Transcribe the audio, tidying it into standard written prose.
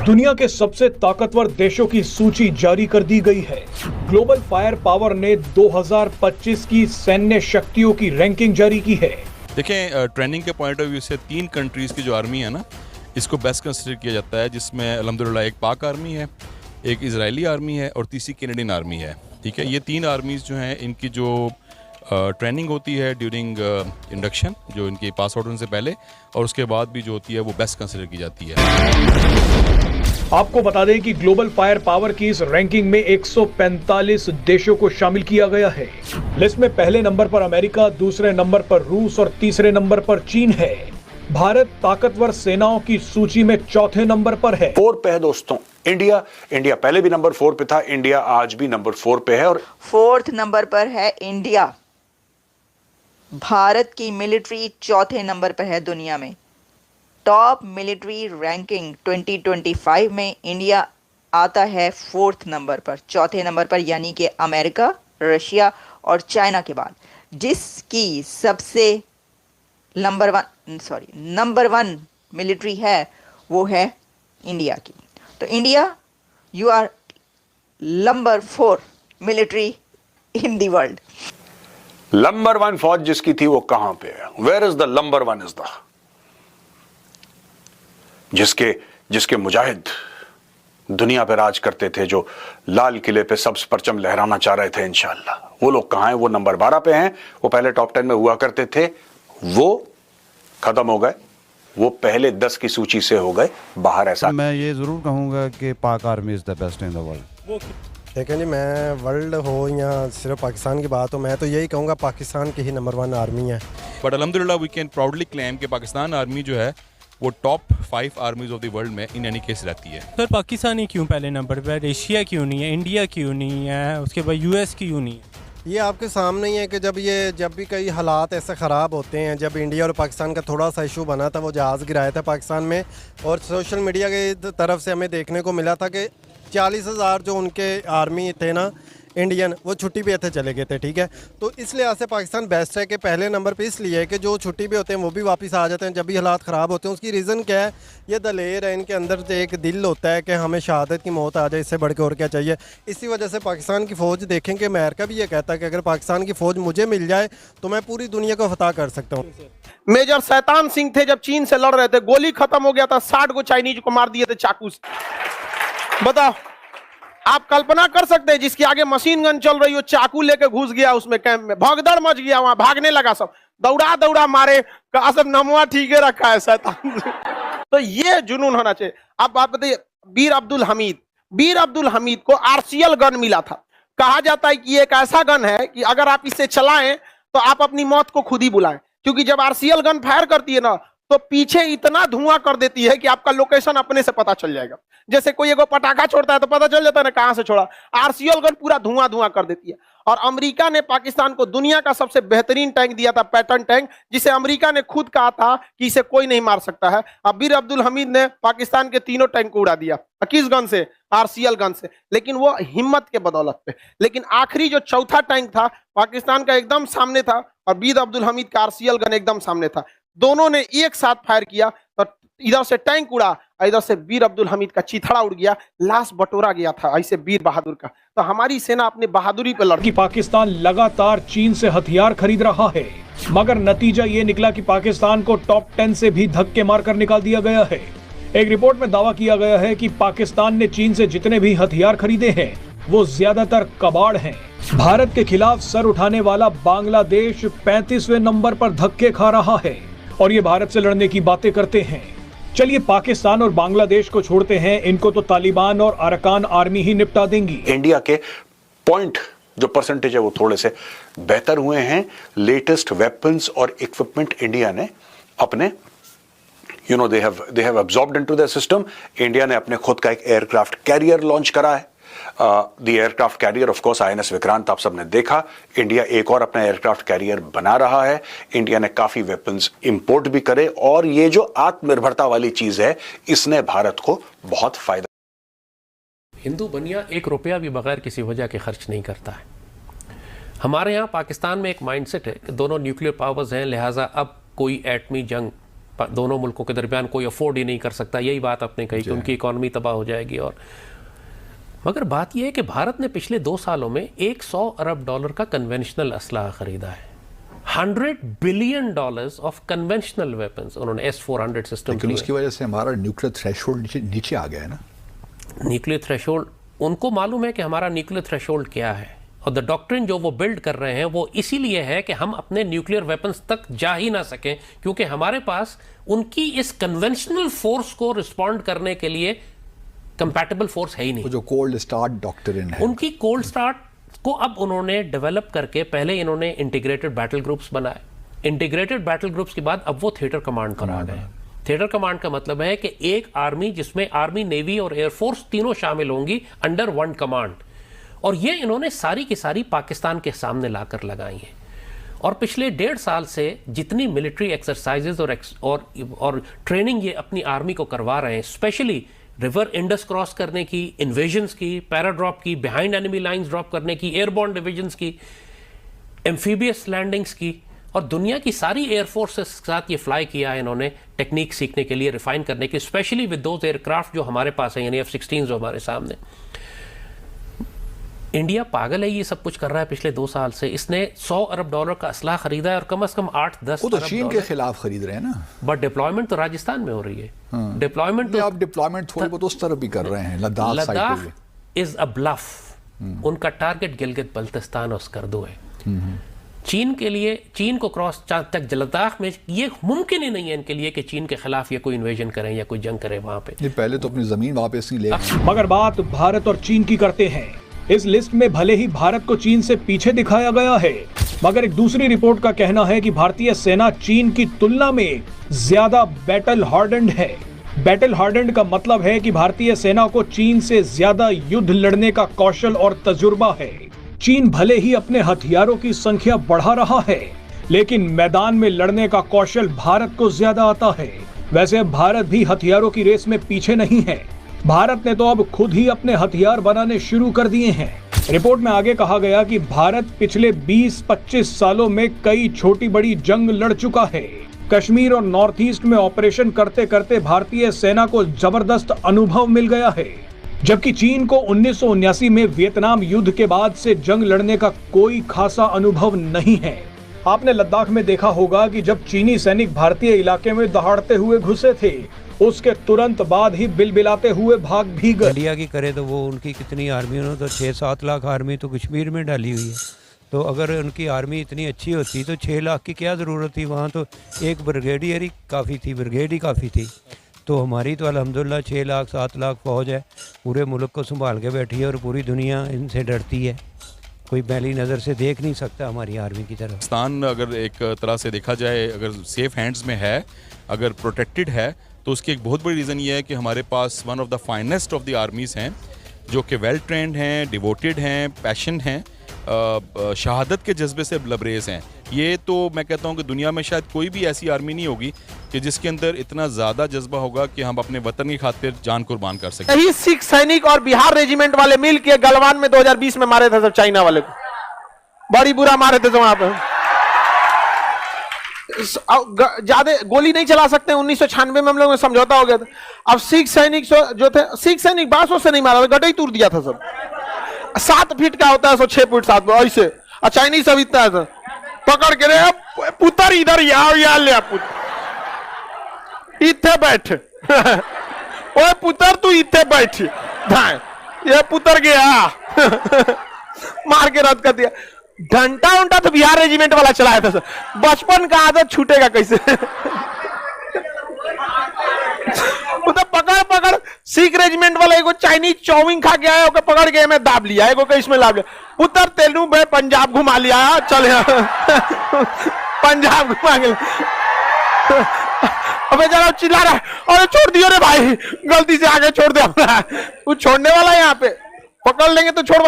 दुनिया के सबसे ताकतवर देशों की सूची जारी कर दी गई है। ग्लोबल फायर पावर ने 2025 की सैन्य शक्तियों की रैंकिंग जारी की है। देखें, ट्रेनिंग के पॉइंट ऑफ व्यू से 3 कंट्रीज़ की जो आर्मी है ना, इसको बेस्ट कंसिडर किया जाता है, जिसमें अल्हम्दुलिल्लाह एक पाक आर्मी है, एक इजरायली आर्मी है और तीसरी कैनेडियन आर्मी है। ठीक है, ये 3 आर्मीज़ जो हैं, इनकी जो ट्रेनिंग होती है ड्यूरिंग इंडक्शन, जो इनके पास आउट होने से पहले, और उसके बाद भी जो होती है वो बेस्ट कंसिडर की जाती है। आपको बता दें कि ग्लोबल फायर पावर की इस रैंकिंग में 145 देशों को शामिल किया गया है। लिस्ट में पहले नंबर पर अमेरिका, दूसरे नंबर पर रूस और तीसरे नंबर पर चीन है। भारत ताकतवर सेनाओं की सूची में चौथे नंबर पर है। 4 पे है दोस्तों इंडिया पहले भी नंबर 4 पे था, इंडिया आज भी नंबर 4 पे है और 4th नंबर पर है इंडिया। भारत की मिलिट्री चौथे नंबर पर है दुनिया में। टॉप मिलिट्री रैंकिंग 2025 में इंडिया आता है 4th नंबर पर, चौथे नंबर पर, यानी कि अमेरिका, रशिया और चाइना के बाद। जिसकी सबसे नंबर 1 मिलिट्री है वो है इंडिया की। तो India, you are number 4 military in the world. Number 1 फौज जिसकी थी वो कहां पे है? Where is the number 1 is the जिसके मुजाहिद दुनिया पे राज करते थे, जो लाल किले पे सब्ज परचम लहराना चाह रहे थे इंशाअल्लाह, वो लोग कहां हैं? वो नंबर 12 पे हैं। वो पहले टॉप 10 में हुआ करते थे, वो खत्म हो गए, वो पहले 10 की सूची से हो गए बाहर। ऐसा मैं ये जरूर कहूंगा कि पाक army is the best in the world. देखें जी, मैं वर्ल्ड हो या सिर्फ पाकिस्तान की बात हो, मैं तो यही कहूँगा पाकिस्तान की ही नंबर 1 आर्मी है। बट अल्हम्दुलिल्लाह वी कैन प्राउडली क्लेम कि पाकिस्तान आर्मी जो है वो टॉप 5 आर्मीज ऑफ द वर्ल्ड में इन एनी केस रहती है। सर, पाकिस्तान ही क्यों पहले नंबर पर? एशिया क्यों नहीं है? इंडिया क्यों नहीं है? उसके बाद यूएस क्यों नहीं है? ये आपके सामने ही है कि जब भी कई हालात ऐसे ख़राब होते हैं, जब इंडिया और पाकिस्तान का थोड़ा सा इशू बना था, वो जहाज़ गिराया था पाकिस्तान में, और सोशल मीडिया की तरफ से हमें देखने को मिला था कि 40,000 जो उनके आर्मी थे ना इंडियन, वो छुट्टी पे थे, चले गए थे। ठीक है, तो इस लिहाज से पाकिस्तान बेस्ट है कि पहले नंबर पे इसलिए है कि जो छुट्टी पे होते हैं वो भी वापस आ जाते हैं जब भी हालात ख़राब होते हैं। उसकी रीज़न क्या है? ये दलेर है, इनके अंदर से एक दिल होता है कि हमें शहादत की मौत आ जाए, इससे बढ़ के और क्या चाहिए। इसी वजह से पाकिस्तान की फ़ौज देखें कि अमेरिका भी ये कहता है कि अगर पाकिस्तान की फ़ौज मुझे मिल जाए तो मैं पूरी दुनिया को फतह कर सकता हूँ। मेजर शैतान सिंह थे, जब चीन से लड़ रहे थे, गोली खत्म हो गया था, 60 को चाइनीज को मार दिए थे चाकू से। बताओ, आप कल्पना कर सकते हैं, जिसके आगे मशीन गन चल रही हो, चाकू लेके घुस गया उसमें कैंप में, भगदड़ मच गया, वहां भागने लगा, सब दौड़ा मारे, कहा सब नमवा ठीक है रखा है शैतान। तो ये जुनून होना चाहिए। अब आप बताइए, वीर अब्दुल हमीद को आरसीएल गन मिला था। कहा जाता है कि ये एक ऐसा गन है कि अगर आप इसे चलाएं तो आप अपनी मौत को खुद ही बुलाएं, क्योंकि जब आरसीएल गन फायर करती है ना, तो पीछे इतना धुआं कर देती है कि आपका लोकेशन अपने से पता चल जाएगा। जैसे कोई एगो पटाखा छोड़ता है तो पता चल जाता है ना कहां से छोड़ा। आरसीएल गन पूरा धुआं कर देती है। और अमेरिका ने पाकिस्तान को दुनिया का सबसे बेहतरीन टैंक दिया था, पैटर्न टैंक, जिसे अमेरिका ने खुद कहा था कि इसे कोई नहीं मार सकता है। अब वीर अब्दुल हमीद ने पाकिस्तान के तीनों टैंक को उड़ा दिया। किस गन से? आरसीएल गन से, लेकिन वो हिम्मत के बदौलत पे। लेकिन आखिरी जो चौथा टैंक था पाकिस्तान का एकदम सामने था, और वीर अब्दुल हमीद का आरसीएल गन एकदम सामने था। दोनों ने एक साथ फायर किया तो इधर से टैंक उड़ा, इधर से वीर अब्दुल हमीद का चिथड़ा उड़ गया, लाश बटोरा गया था ऐसे वीर बहादुर का। तो हमारी सेना अपनी बहादुरी पे लड़ी। पाकिस्तान लगातार चीन से हथियार खरीद रहा है, मगर नतीजा ये निकला कि पाकिस्तान को टॉप 10 से भी धक्के मारकर निकाल दिया गया है। एक रिपोर्ट में दावा किया गया है कि पाकिस्तान ने चीन से जितने भी हथियार खरीदे हैं वो ज्यादातर कबाड़ हैं। भारत के खिलाफ सर उठाने वाला बांग्लादेश 35वें नंबर पर धक्के खा रहा है, और ये भारत से लड़ने की बातें करते हैं। चलिए पाकिस्तान और बांग्लादेश को छोड़ते हैं, इनको तो तालिबान और अरकान आर्मी ही निपटा देंगी। इंडिया के पॉइंट जो परसेंटेज है वो थोड़े से बेहतर हुए हैं। लेटेस्ट वेपन्स और इक्विपमेंट इंडिया ने अपने they have absorbed into the system. India ने अपने खुद का एक एयरक्राफ्ट कैरियर लॉन्च करा है। The aircraft carrier of course INS Vikrant आप सबने देखा। इंडिया एक और अपना एयरक्राफ्ट कैरियर बना रहा है। इंडिया ने काफी वेपन्स इंपोर्ट भी करे, और ये जो आत्मनिर्भरता वाली चीज है, इसने भारत को बहुत फायदा। हिंदू बनिया 1 रुपया भी बगैर किसी वजह के खर्च नहीं करता है। हमारे यहाँ पाकिस्तान में एक माइंडसेट है कि दोनों न्यूक्लियर पावर्स हैं, लिहाजा अब कोई एटमी जंग दोनों मुल्कों के दरमियान कोई अफोर्ड ही नहीं कर सकता। यही बात आपने कही कि उनकी इकॉनमी तबाह हो जाएगी। और मगर बात यह है कि भारत ने पिछले 2 सालों में $100 अरब का कन्वेंशनल असलहा खरीदा है। $100 बिलियन ऑफ कन्वेंशनल वेपन्स उन्होंने S-400 सिस्टम। लेकिन उसकी वजह से हमारा न्यूक्लियर थ्रेशोल्ड नीचे आ गया है ना। न्यूक्लियर थ्रेशोल्ड, उनको मालूम है कि हमारा न्यूक्लियर थ्रेशोल्ड क्या है, और द डॉक्ट्रिन जो वो बिल्ड कर रहे हैं वो इसीलिए है कि हम अपने न्यूक्लियर वेपन्स तक जा ही ना सकें, क्योंकि हमारे पास उनकी इस कन्वेंशनल फोर्स को रिस्पॉन्ड करने के लिए कंपैटिबल फोर्स है ही नहीं। वो जो कोल्ड स्टार्ट डॉक्ट्रिन है, उनकी कोल्ड स्टार्ट को अब उन्होंने डेवलप करके पहले इन्होंने इंटीग्रेटेड बैटल ग्रुप्स बनाए। इंटीग्रेटेड बैटल ग्रुप्स के बाद अब वो थिएटर कमांड पर आ गए। थिएटर कमांड का मतलब है कि एक आर्मी जिसमें आर्मी, नेवी और एयरफोर्स तीनों शामिल होंगी अंडर वन कमांड, और ये इन्होंने सारी की सारी पाकिस्तान के सामने लाकर लगाई हैं। और पिछले 1.5 साल से जितनी मिलिट्री एक्सरसाइजेज और ट्रेनिंग ये अपनी आर्मी को करवा रहे हैं, स्पेशली रिवर इंडस क्रॉस करने की, इन्वेजन्स की, पैराड्रॉप की, बिहाइंड एनिमी लाइंस ड्रॉप करने की, एयरबॉर्न डिविजन्स की, एम्फीबियस लैंडिंग्स की, और दुनिया की सारी एयरफोर्स के साथ ये फ्लाई किया है इन्होंने टेक्निक सीखने के लिए, रिफाइन करने की, स्पेशली विद दोज एयरक्राफ्ट जो हमारे पास है, यानी F-16 जो हमारे सामने। इंडिया पागल है, ये सब कुछ कर रहा है पिछले 2 साल से। इसने $100 अरब का असला खरीदा है और कम से कम 8-10 वो तो चीन के खिलाफ खरीद रहे हैं ना। बट डिप्लॉयमेंट तो राजस्थान में हो रही है। डिप्लॉयमेंट तो आप डिप्लॉयमेंट थोड़ी बहुत उस तरफ भी कर रहे हैं। Ladakh is a bluff. उनका टारगेट गिलगित बल्तिस्तान और स्कर्दू है। चीन के लिए, चीन को क्रॉस तक लद्दाख में ये मुमकिन ही नहीं है इनके लिए कि चीन के खिलाफ ये कोई इन्वेजन करें या कोई जंग करें वहां पे। ये पहले तो अपनी जमीन वापस नहीं ले। मगर बात भारत और चीन की करते हैं। इस लिस्ट में भले ही भारत को चीन से पीछे दिखाया गया है, मगर एक दूसरी रिपोर्ट का कहना है कि भारतीय सेना चीन की तुलना में ज्यादा बैटल हार्डन्ड है। बैटल हार्डन्ड का मतलब है कि भारतीय सेना को चीन से ज्यादा युद्ध लड़ने का कौशल और तजुर्बा है। चीन भले ही अपने हथियारों की संख्या बढ़ा रहा है, लेकिन मैदान में लड़ने का कौशल भारत को ज्यादा आता है। वैसे भारत भी हथियारों की रेस में पीछे नहीं है। भारत ने तो अब खुद ही अपने हथियार बनाने शुरू कर दिए हैं। रिपोर्ट में आगे कहा गया कि भारत पिछले 20-25 सालों में कई छोटी बड़ी जंग लड़ चुका है। कश्मीर और नॉर्थ ईस्ट में ऑपरेशन करते करते भारतीय सेना को जबरदस्त अनुभव मिल गया है, जबकि चीन को 1979 में वियतनाम युद्ध के बाद से जंग लड़ने का कोई खासा अनुभव नहीं है। आपने लद्दाख में देखा होगा कि जब चीनी सैनिक भारतीय इलाके में दहाड़ते हुए घुसे थे, उसके तुरंत बाद ही बिलबिलाते हुए भाग भी गए। इंडिया की करे तो वो उनकी कितनी आर्मी, उन्होंने तो 6-7 लाख आर्मी तो कश्मीर में डाली हुई है। तो अगर उनकी आर्मी इतनी अच्छी होती तो 6 लाख की क्या ज़रूरत थी? वहाँ तो एक ब्रिगेडियर ही काफ़ी थी, ब्रिगेड ही काफ़ी थी। तो हमारी तो अल्हम्दुलिल्लाह 6 लाख 7 लाख फौज है, पूरे मुल्क को संभाल के बैठी है और पूरी दुनिया इनसे डरती है। कोई पहली नज़र से देख नहीं सकता हमारी आर्मी की तरफ। पाकिस्तान अगर एक तरह से देखा जाए, अगर सेफ हैंड्स में है, अगर प्रोटेक्टेड है, तो उसकी एक बहुत बड़ी रीज़न ये है कि हमारे पास one of the finest of the armies हैं, जो कि वेल ट्रेंड हैं, डिवोटेड हैं, पैशन हैं, शहादत के जज्बे से लबरेज हैं। ये तो मैं कहता हूँ कि दुनिया में शायद कोई भी ऐसी आर्मी नहीं होगी कि जिसके अंदर इतना ज़्यादा जज्बा होगा कि हम अपने वतन की खातिर जान कुर्बान कर सकें। यही सिख सैनिक और बिहार रेजिमेंट वाले मिल के गलवान में 2020 में मारे थे सब चाइना वाले को, बड़ी बुरा मारे थे। वहां पे ज्यादा गोली नहीं चला सकते। 1996 में हम लोगों ने समझौता हो गया था। अब सिख सैनिक जो थे, सिख सैनिक बांसों से नहीं मारा, गड्ढे ही तोड़ दिया था सब। 7 फीट का होता है, 6 फीट 7 फीट ऐसे। और चाइनीज सब इतना है, पकड़ के रे पुत्र इधर या ले इथे बैठ ओए पुत्र तू इथे बैठ। ये पुत्र गया मार के रद्द कर दिया। घंटा उंटा तो बिहार रेजिमेंट वाला चलाया था सर। बचपन का आदत छूटेगा कैसे? तो पकड़ सिख रेजिमेंट वाला एगो चाइनीज चाउमीन खा के आया, ओके पकड़ के मैं दाब लिया, एगो के इसमें लाभ लिया। पुत्र तेलू भाई पंजाब घुमा लिया, चल पंजाब घुमा गया। अबे जरा चिल्ला रहा है, अरे छोड़ दियो रे भाई, गलती से आगे छोड़ दे। वो छोड़ने वाला है यहाँ पे, पकड़ लेंगे तो छोड़।